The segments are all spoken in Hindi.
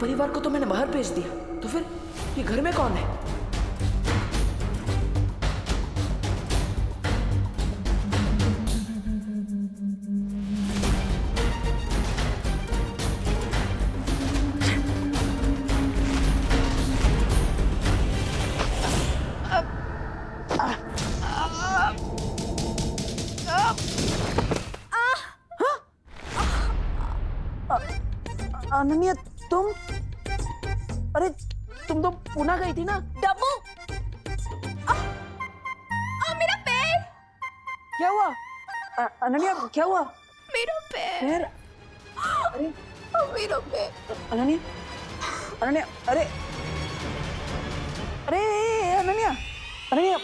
परिवार को तो मैंने बाहर भेज दिया, तो फिर ये घर में कौन है? अनन्या, तुम? अरे तुम तो पुणे गई थी ना? डब्बू, मेरा पैर! क्या हुआ? अनन्या क्या हुआ? मेरा पैर? पैर! अरे मेरा पैर! अनन्या, अनन्या, अरे अरे अनन्या, अनन्या,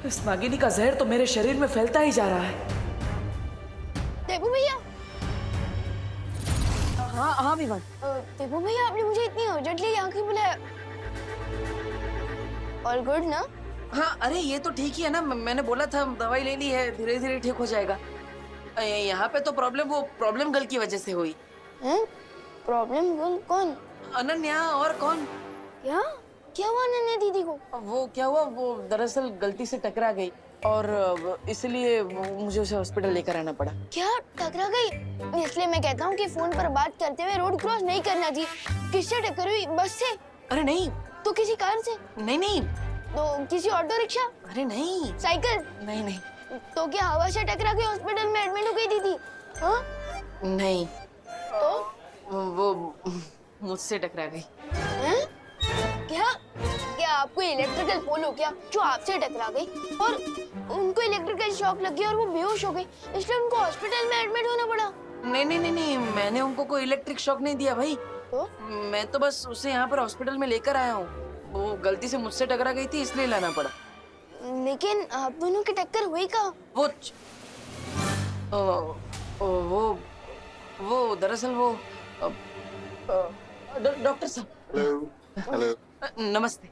इस नागिनी का जहर तो मेरे शरीर में फैलता ही जा रहा है। देबू भैया, हाँ हाँ विमान। देबू भैया, आपने मुझे इतनी अर्जेंटली यहाँ क्यों बुलाया? ऑल गुड ना? हाँ, अरे ये तो ठीक ही है ना, मैंने बोला था दवाई ले ली है, धीरे धीरे ठीक हो जाएगा। यहाँ पे तो प्रॉब्लम गर्ल की वजह से हुई। हैं? प्रॉब्लम गर्ल कौन? अनन्या, और कौन? क्या हुआ अनन्या दीदी को? वो क्या हुआ, वो दरअसल गलती से टकरा गई और इसलिए मुझे उसे हॉस्पिटल लेकर आना पड़ा। क्या टकरा गई? इसलिए मैं कहता हूँ कि फोन पर बात करते हुए रोड क्रॉस नहीं करना जी। किससे टक्कर हुई? बस से? अरे नहीं। तो किसी कार से? नहीं। तो किसी ऑटो रिक्शा? अरे नहीं। साइकिल? नहीं। तो क्या हवा से टकरा के हॉस्पिटल में एडमिट हो गई दीदी? हाँ? नहीं। तो? वो मुझसे टकरा गई। हैं? क्या आपको इलेक्ट्रिकल पोल हो क्या जो आपसे टकरा गई और उनको इलेक्ट्रिकल शॉक लग गया और वो बेहोश हो गई, इसलिए उनको हॉस्पिटल में एडमिट होना पड़ा? नहीं, मैंने उनको कोई इलेक्ट्रिक शॉक नहीं दिया भाई। तो? मैं तो बस उसे यहाँ पर हॉस्पिटल में लेकर आया हूँ। वो गलती से मुझसे टकरा गई थी, इसलिए लाना पड़ा। लेकिन आप दोनों की टक्कर हुई कहाँ? वो दरअसल वो डॉक्टर साहब। हेलो। नमस्ते।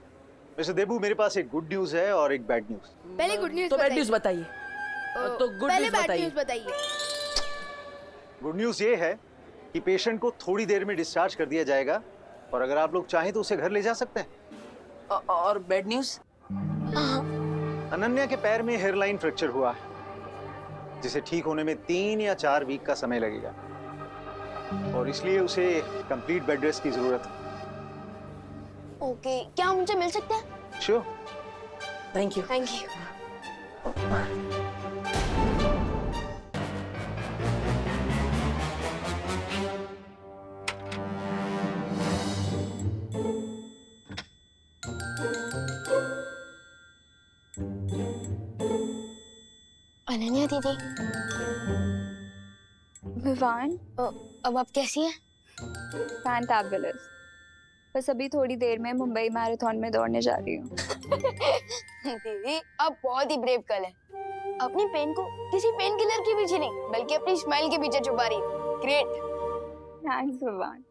मिस्टर देबू, मेरे पास एक गुड न्यूज है और एक बैड न्यूज। पहले गुड न्यूज़ तो बैड न्यूज बताइए। तो गुड पहले न्यूज बैड न्यूज़ बताइए। गुड न्यूज ये है कि पेशेंट को थोड़ी देर में डिस्चार्ज कर दिया जाएगा और अगर आप लोग चाहें तो उसे घर ले जा सकते हैं। और बैड न्यूज? अनन्या के पैर में हेयरलाइन फ्रैक्चर हुआ है, जिसे ठीक होने में 3 या 4 वीक का समय लगेगा और इसलिए उसे कंप्लीट बेड रेस्ट की जरूरत है। ओके, क्या हम उनसे मिल सकते हैं? Sure. Thank you. Thank you. Ananya दीदी, विवान, अब आप कैसी हैं? फैंटाबुलस। बस अभी थोड़ी देर में मुंबई मैराथन में दौड़ने जा रही हूँ। दीदी, आप बहुत ही ब्रेव गर्ल हैं। अपनी पेन को किसी पेन किलर के पीछे नहीं, बल्कि अपनी स्माइल के पीछे छुपा रही है। ग्रेट। थैंक्स विवान।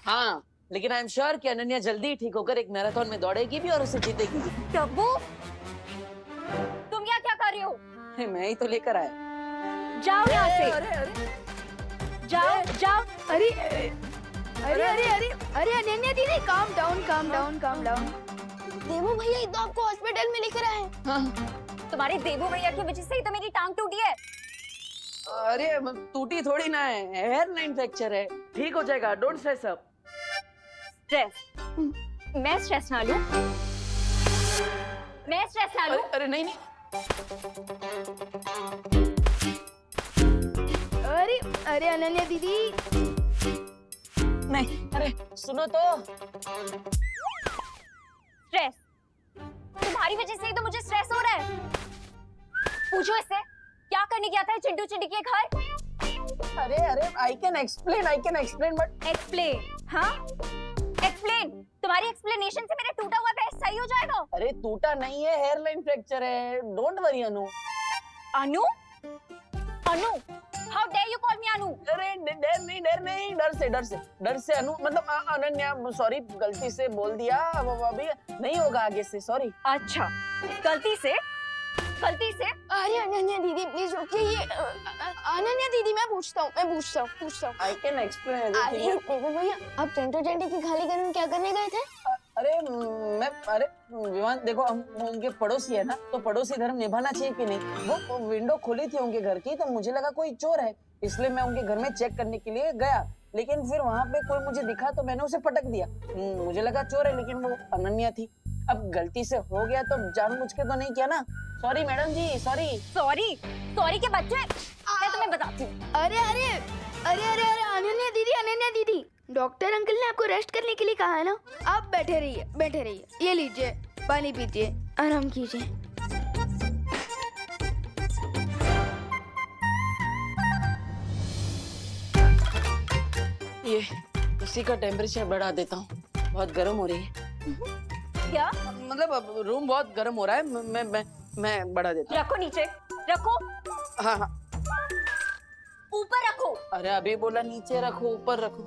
हाँ, लेकिन आई एम श्योर कि अनन्या जल्दी ठीक होकर एक मैराथन में दौड़ेगी भी और उसे जीतेगी भी। डब्बू, तुम यहाँ क्या कर रही हो? मैं ही तो लेकर आया। जाओ यहाँ से। जाओ। अरे अनन्या दीदी, काम डाउन। देवो भैया ही तो आपको हॉस्पिटल में लेकर आए हैं। तुम्हारे देवू भैया की वजह से ही तो मेरी टांग टूटी है। अरे टूटी थोड़ी ना है, हेयरलाइन फ्रैक्चर है, ठीक हो जाएगा। Don't stress up. स्ट्रेस? मैं स्ट्रेस ना लूं? अरे नहीं। अरे अनन्या दीदी, नहीं, अरे सुनो तो। स्ट्रेस? तुम्हारी वजह से ही तो मुझे स्ट्रेस हो रहा है। पूछो इससे, क्या करने गया था चिंटू चिंटी के घर? अरे I can explain but. Explain? हाँ, एक्सप्लेन। तुम्हारी एक्सप्लेनेशन से मेरा टूटा हुआ पैर सही हो जाएगा? अरे टूटा नहीं है, हेयरलाइन फ्रैक्चर है। Don't worry Anu. Anu? How dare you call me Anu? अरे डर से अनु, मतलब अनन्या, सॉरी, गलती से बोल दिया। अब अभी नहीं होगा आगे से, सॉरी। अच्छा, गलती से? गलती से। अरे अनन्या दीदी प्लीज रुकिए, ये अनन्या दीदी मैं पूछता हूँ। I can explain. अरे देखो भैया, आप चिंटू चंडी की खाली घर में क्या करने गए थे? अरे विवान देखो, हम उनके पड़ोसी है ना, तो पड़ोसी धर्म निभाना चाहिए कि नहीं। वो विंडो खुली थी उनके घर की, तो मुझे लगा कोई चोर है, इसलिए मैं उनके घर में चेक करने के लिए गया। लेकिन फिर वहाँ पे कोई मुझे दिखा तो मैंने उसे पटक दिया। मुझे लगा चोर है, लेकिन वो अनन्या थी। अब गलती से हो गया तो जानबूझ के तो नहीं किया ना। सॉरी मैडम जी, सॉरी। सॉरी के बच्चे, मैं तुम्हें बताती हूँ। अरे अनन्या दीदी, डॉक्टर अंकल ने आपको रेस्ट करने के लिए कहा है ना। आप बैठे रहिए। ये लीजिए, पानी पीजिए, आराम कीजिए। ये इसी का टेम्परेचर बढ़ा देता हूँ, बहुत गर्म हो रही है। क्या? मतलब अब रूम बहुत गर्म हो रहा है, मैं बढ़ा देता हूँ। रखो नीचे, रखो। हाँ। ऊपर रखो। अरे अभी बोला नीचे रखो, ऊपर रखो।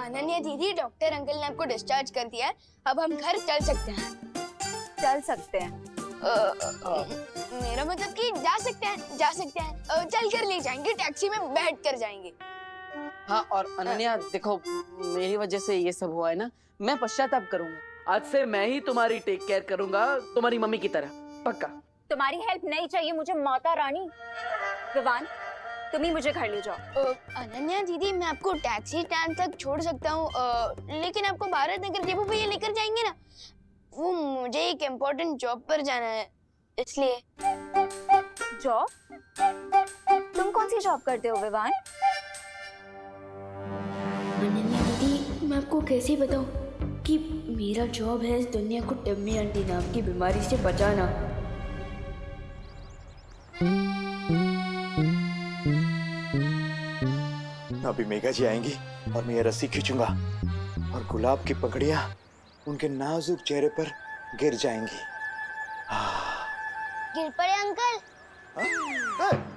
अनन्या दीदी, डॉक्टर अंकल ने आपको डिस्चार्ज कर दिया है, अब हम घर चल सकते हैं। मेरा मतलब कि जा सकते हैं। चल कर ले जाएंगे, टैक्सी में बैठ कर जाएंगे। हाँ, और अनन्या देखो, मेरी वजह से ये सब हुआ है ना, मैं पश्चाताप करूंगा। आज से मैं ही तुम्हारी टेक केयर करूंगा, तुम्हारी मम्मी की तरह, पक्का। तुम्हारी हेल्प नहीं चाहिए मुझे माता रानी। विवान, तुम ही मुझे घर ले जाओ। अनन्या दीदी, मैं आपको टैक्सी स्टैंड तक छोड़ सकता हूँ, लेकिन आपको भारत नगर देवू भैया लेकर जाएंगे ना। वो मुझे एक इम्पोर्टेंट जॉब पर जाना है, इसलिए। जॉब? तुम कौन सी जॉब करते हो विवान? अनन्या दीदी, मैं आपको कैसे बताऊँ कि मेरा जॉब है इस दुनिया को टम्मी आंटी नाम की बीमारी से बचाना। अभी मेघा जी आएंगी और मैं ये रस्सी खींचूंगा और गुलाब की पकड़ियां उनके नाजुक चेहरे पर गिर जाएंगी। गिर पड़े अंकल?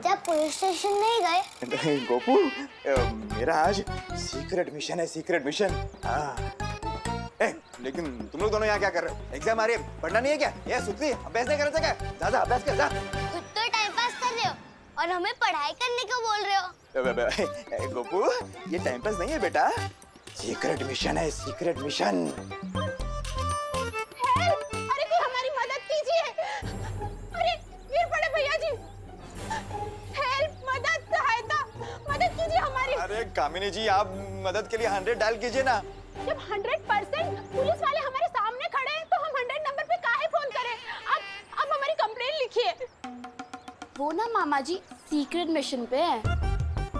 जब पुलिस स्टेशन नहीं गए? नहीं गोपू, मेरा आज सीक्रेट मिशन है, सीक्रेट मिशन। लेकिन तुम लोग दोनों यहाँ क्या कर रहे हो? एग्जाम आ रही है, पढ़ना नहीं है क्या? ये सुतली अभ्यास नहीं करना क्या? जा अभ्यास कर जा। खुद तो टाइम पास कर रहे हो और हमें पढ़ाई करने को बोल रहे हो। गोपू, ये टाइम पास नहीं है बेटा, सीक्रेट मिशन है, सीक्रेट मिशन। अरे कोई हमारी मदद कीजिए। अरे गिर पड़े भैया जी। हेल्प, मदद कीजिए हमारी। अरे कामिनी जी, आप मदद के लिए 100 डायल कीजिए ना। जब 100% पुलिस वाले हमारे सामने खड़े हैं तो हम 100 नंबर पे काहे फोन करें? अब हमारी कंप्लेंट लिखिए। वो ना मामा जी सीक्रेट मिशन पे है।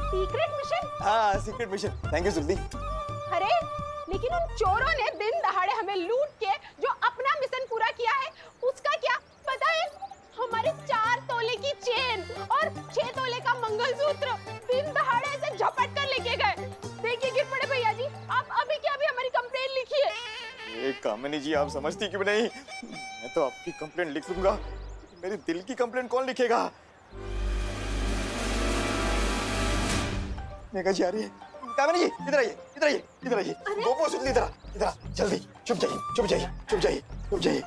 Secret mission? हाँ, secret mission. Thank you Suldi. अरे लेकिन उन चोरों ने दिन दहाड़े हमें लूट के जो अपना मिशन पूरा किया है, उसका क्या पता है? हमारे 4 तोले की चेन और 6 तोले का मंगलसूत्र दिन दहाड़े से झपट कर लेके गए। देखिए गिर पड़े भैया जी, आप अभी क्या अभी हमारी कंप्लेंट लिखिए। ये कामिनी जी, आप समझती क्यों नहीं? मैं तो आपकी कंप्लेंट लिख लूंगा, मेरी दिल की कंप्लेंट कौन लिखेगा? मेघा जी आ रही है। कामिनी जी, इधर आइए। गोपू सुल्दी, इधर जल्दी। चुप जाइए।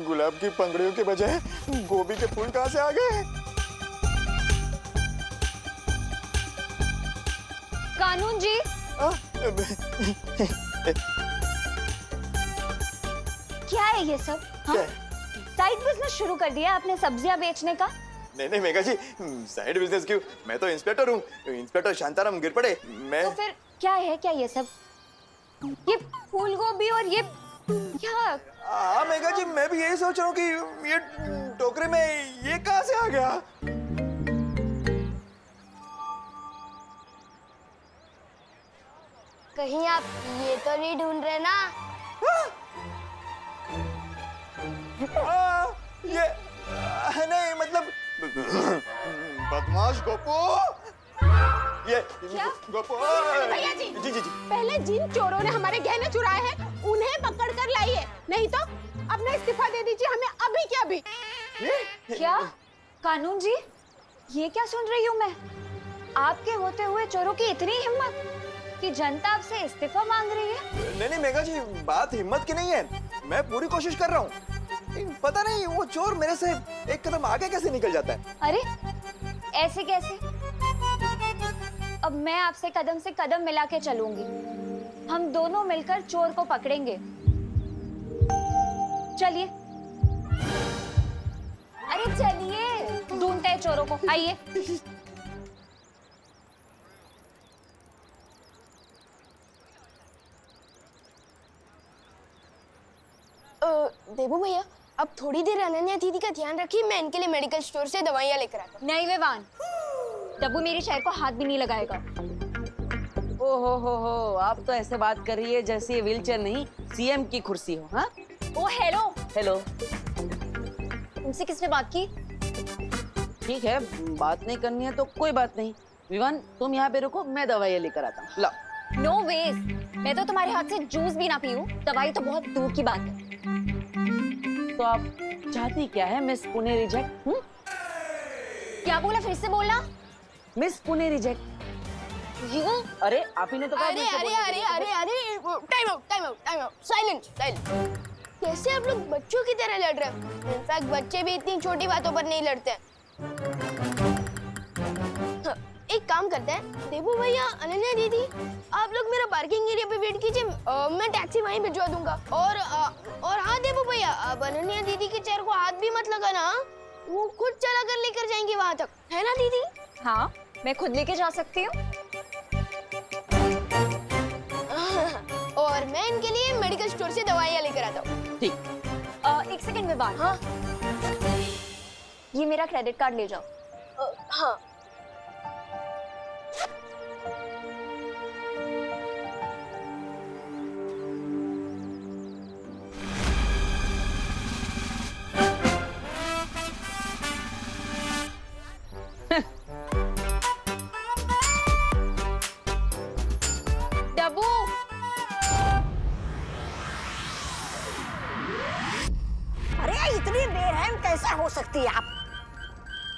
गुलाब की पंखुड़ियों के बजाय गोभी के फूल कहाँ से आ गए? कानून जी, क्या है ये सब? हाँ? साइड बिजनेस शुरू कर दिया आपने सब्जियां बेचने का? नहीं मेघा जी, साइड बिजनेस क्यों? मैं तो इंस्पेक्टर हूँ, इंस्पेक्टर शांताराम गिर पड़े। मैं तो फिर क्या है, क्या ये सब? ये फूल गोभी और ये क्या? हाँ मेघा जी, मैं भी यही सोच रहा हूँ कि ये टोकरे में ये कहाँ से आ गया? कहीं आप ये तो नहीं ढूंढ रहे ना? ये नहीं, मतलब बदमाश गोपू। ये गोपू। भैया जी, जी पहले जिन चोरों ने हमारे गहने चुराए हैं उन्हें पकड़ कर लाइए, नहीं तो अपना इस्तीफा दे दीजिए हमें अभी के अभी। क्या? कानून जी, ये क्या सुन रही हूँ मैं? आपके होते हुए चोरों की इतनी हिम्मत कि जनता आपसे इस्तीफा मांग रही है। नहीं मेघा जी, बात हिम्मत की नहीं है, मैं पूरी कोशिश कर रहा हूँ। पता नहीं वो चोर मेरे से एक कदम आगे कैसे निकल जाता है। अरे ऐसे कैसे? अब मैं आपसे कदम से कदम मिला के चलूंगी। हम दोनों मिलकर चोर को पकड़ेंगे। चलिए, अरे चलिए, ढूंढते हैं चोरों को। आइए। देबू भैया, अब थोड़ी देर अनन्या दीदी का ध्यान रखिए, मैं इनके लिए मेडिकल स्टोर से दवाइयाँ लेकर आता हूँ। नहीं विवान, डब्बू मेरी शहर को हाथ भी नहीं लगाएगा। ओ हो, आप तो ऐसे बात कर रही है जैसे ये व्हीलचेयर नहीं सीएम की कुर्सी हो। हाँ, ओ हेलो, हेलो। तुमसे किसने बात की? ठीक है, बात नहीं करनी है तो कोई बात नहीं। विवान, तुम यहाँ पे रुको, मैं दवाइयाँ लेकर आता हूँ। लो। नो वेज, मैं तो तुम्हारे हाथ से जूस भी ना पीऊं, दवाई तो बहुत दूर की बात है। तो आप चाहती क्या है मिस पुणे रिजेक्ट? क्या बोला, फिर से बोलना। Miss Pune reject. यू? अरे आप ही ने तो कहा अरे मुझसे अरे बोलने अरे के लिए। अरे अरे time out, time out, time out, silent silent. कैसे आप लोग बच्चों की तरह लड़ रहे हो? इनफैक्ट बच्चे भी इतनी छोटी बातों पर नहीं लड़ते हैं। हाँ, एक काम करते हैं, देबू भैया, अनन्या दीदी, आप लोग मेरा पार्किंग एरिया पे वेट कीजिए, मैं टैक्सी वहीं भिजवा दूंगा। और हाँ देबू भैया, अब अनन्या दीदी के चेयर को हाथ भी मत लगाना, वो खुद चला कर लेकर जाएंगी वहां तक, है ना दीदी? हाँ, मैं खुद लेके जा सकती हूँ। और मैं इनके लिए मेडिकल स्टोर से दवाइयाँ लेकर आता हूँ। ठीक। एक सेकंड विवान। हाँ ये मेरा क्रेडिट कार्ड ले जाओ। हाँ। डब्बू, अरे इतनी बेरहम कैसे हो सकती है आप?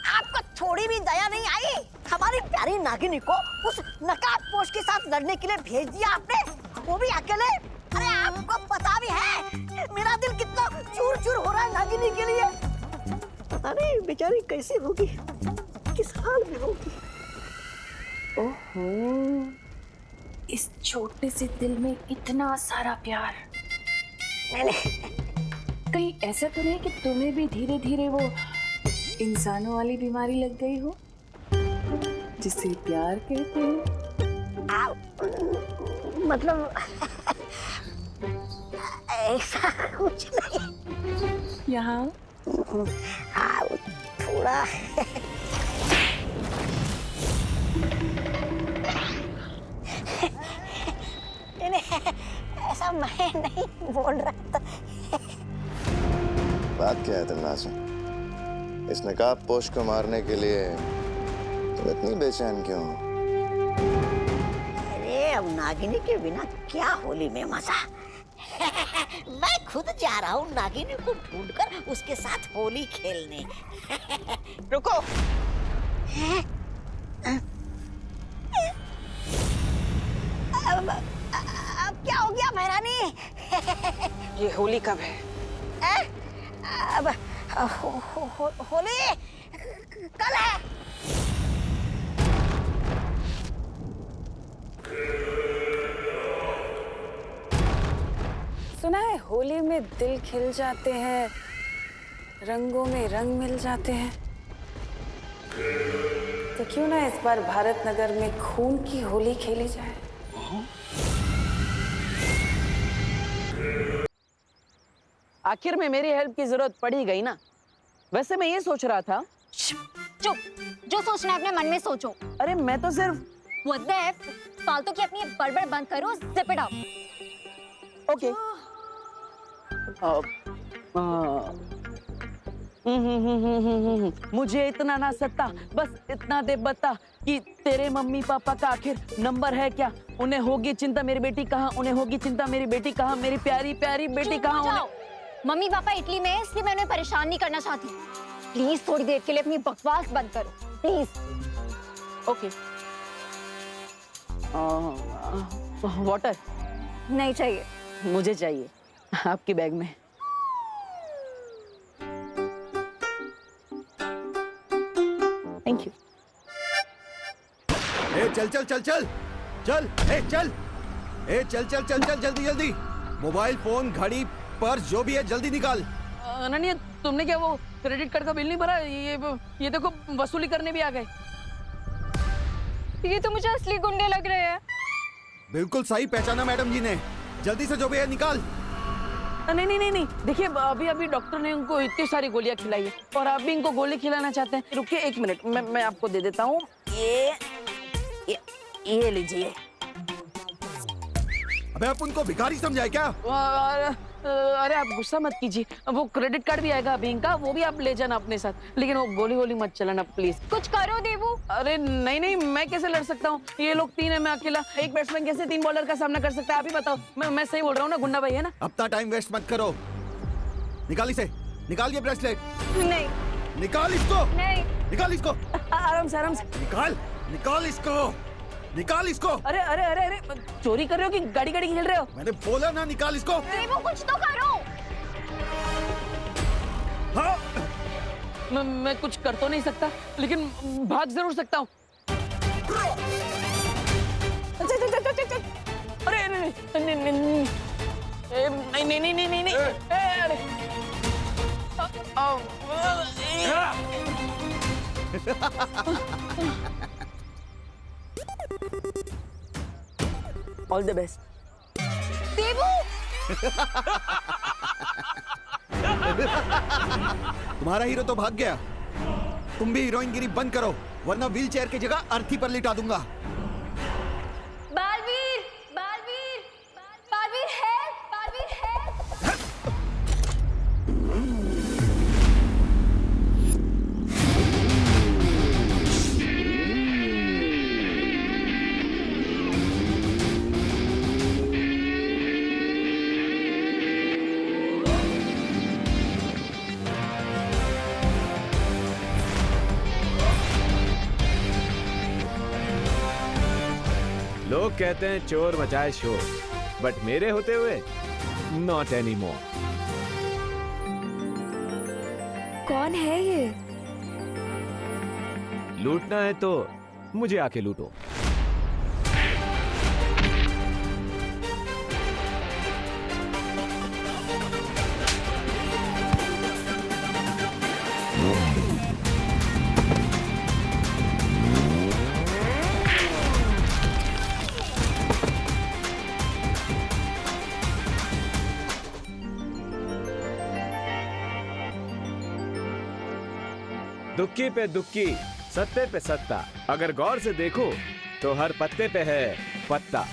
आपको थोड़ी भी दया नहीं आई? हमारी प्यारी नागिनी को उस नकाबपोश के साथ लड़ने के लिए भेज दिया आपने, वो भी अकेले। अरे आपको पता भी है मेरा दिल कितना चूर चूर हो रहा है नागिनी के लिए। पता नहीं बेचारी कैसी होगी, किस हाल में होगी। ओहो, इस छोटे से दिल में इतना सारा प्यार। कहीं ऐसा तो नहीं कि तुम्हें भी धीरे धीरे वो इंसानों वाली बीमारी लग गई हो जिसे प्यार कहते हैं? मतलब ऐसा कुछ नहीं। यहाँ थोड़ा ऐसा मैं नहीं बोल रहा था। बात क्या है तन्नाज़? इस नकाबपोश को मारने के लिए तुम इतनी बेचैन क्यों हो? अरे अब नागिनी के बिना क्या होली में मजा। मैं खुद जा रहा हूँ नागिनी को ढूंढकर उसके साथ होली खेलने। रुको। अब क्या हो गया महारानी? ये होली कब है? अब होली कल है। सुना है होली में दिल खिल जाते हैं, रंगों में रंग मिल जाते हैं। तो क्यों ना इस बार भारत नगर में खून की होली खेली जाए। आखिर में मेरी हेल्प की जरूरत पड़ी गई ना। वैसे मैं ये सोच रहा था। चुप, जो सोचना है अपने मन में सोचो। अरे मैं तो सिर्फ What the F? फालतू की अपनी बड़बड़ बंद करो, zip it up। ओके। मुझे इतना ना सत्ता, बस इतना दे बता कि तेरे मम्मी पापा का आखिर नंबर है क्या? उन्हें होगी चिंता मेरी बेटी कहाँ, उन्हें होगी चिंता मेरी बेटी कहाँ, मेरी प्यारी प्यारी बेटी कहाँ? जाओ। मम्मी पापा इटली में है, इसलिए मैं उन्हें परेशान नहीं करना चाहती। प्लीज थोड़ी देर के लिए अपनी बकवास बंद करो प्लीज। ओके। वाटर नहीं चाहिए। मुझे चाहिए, आपके बैग में। Thank you. ए चल चल चल चल चल, ए चल, ए चल चल चल चल, जल्दी जल्दी। मोबाइल फोन, घड़ी, पर्स, जो भी है जल्दी निकाल। अनन्या, तुमने क्या वो क्रेडिट कार्ड का बिल नहीं भरा? ये देखो वसूली करने भी आ गए। ये तो मुझे असली गुंडे लग रहे हैं। बिल्कुल सही पहचाना मैडम जी ने। जल्दी से जो भी है निकाल। नहीं नहीं नहीं नहीं, देखिए अभी डॉक्टर ने उनको इतनी सारी गोलियां खिलाई है और आप भी इनको गोली खिलाना चाहते हैं। रुकिए 1 मिनट, मैं आपको दे देता हूँ। ये लीजिए। अबे आप उनको भिखारी समझाए क्या? अरे आप गुस्सा मत कीजिए, वो क्रेडिट कार्ड भी आएगा अभी इनका, वो भी आप ले जाना अपने साथ, लेकिन वो गोली मत चलाना प्लीज। कुछ करो देवू। अरे नहीं नहीं, मैं कैसे लड़ सकता हूँ? ये लोग 3 है, मैं अकेला। एक बैट्समैन कैसे 3 बॉलर का सामना कर सकता है? आप ही बताओ। मैं सही बोल रहा हूँ ना गुंडा भाई, है ना? अपना टाइम वेस्ट मत करो। निकाल इसे, निकाल ये ब्रेसलेट। नहीं। निकाल इसको। नहीं। निकाल इसको। आराम से आराम से। निकाल, निकाल इसको, निकाल इसको। अरे अरे अरे अरे, चोरी कर रहे हो कि गाड़ी खेल रहे हो? मैंने बोला ना निकाल इसको। देवू कुछ तो करो। हाँ। मैं कुछ कर तो नहीं सकता, लेकिन भाग जरूर सकता हूँ। अरे नहीं नहीं नहीं नहीं नहीं नहीं नहीं, अरे ऑल द बेस्ट। देवू। तुम्हारा हीरो तो भाग गया। तुम भी हीरोइनगिरी बंद करो, वरना व्हील चेयर की जगह अर्थी पर लिटा दूंगा। बालवीर, बालवीर, बालवीर है, बालवीर है। लोग कहते हैं चोर मचाए शोर, बट मेरे होते हुए नॉट एनी मोर। कौन है ये? लूटना है तो मुझे आके लूटो। दुक्की पे दुक्की, सत्ते पे सत्ता, अगर गौर से देखो तो हर पत्ते पे है पत्ता।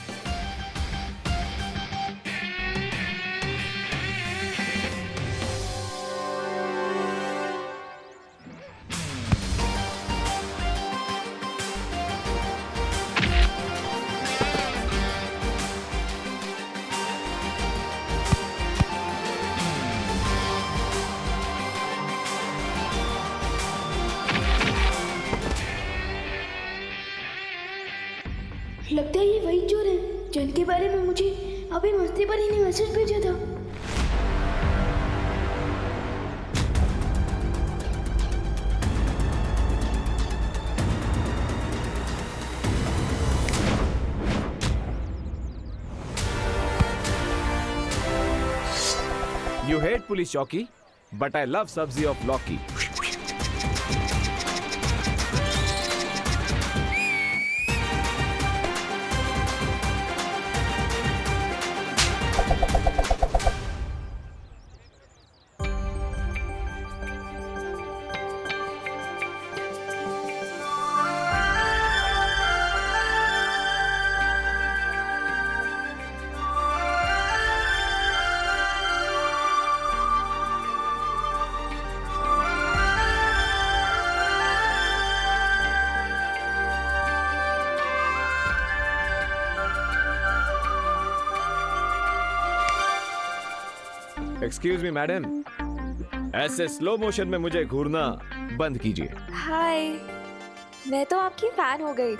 लगता है ये वही चोर है जिनके बारे में मुझे अभी मस्ती पर ही ने मैसेज भेजा था। You hate police चौकी, but I love सब्जी of लौकी। Excuse me, madam. ऐसे स्लो मोशन में मुझे घूरना बंद कीजिए। हाय, मैं तो आपकी फैन हो गई।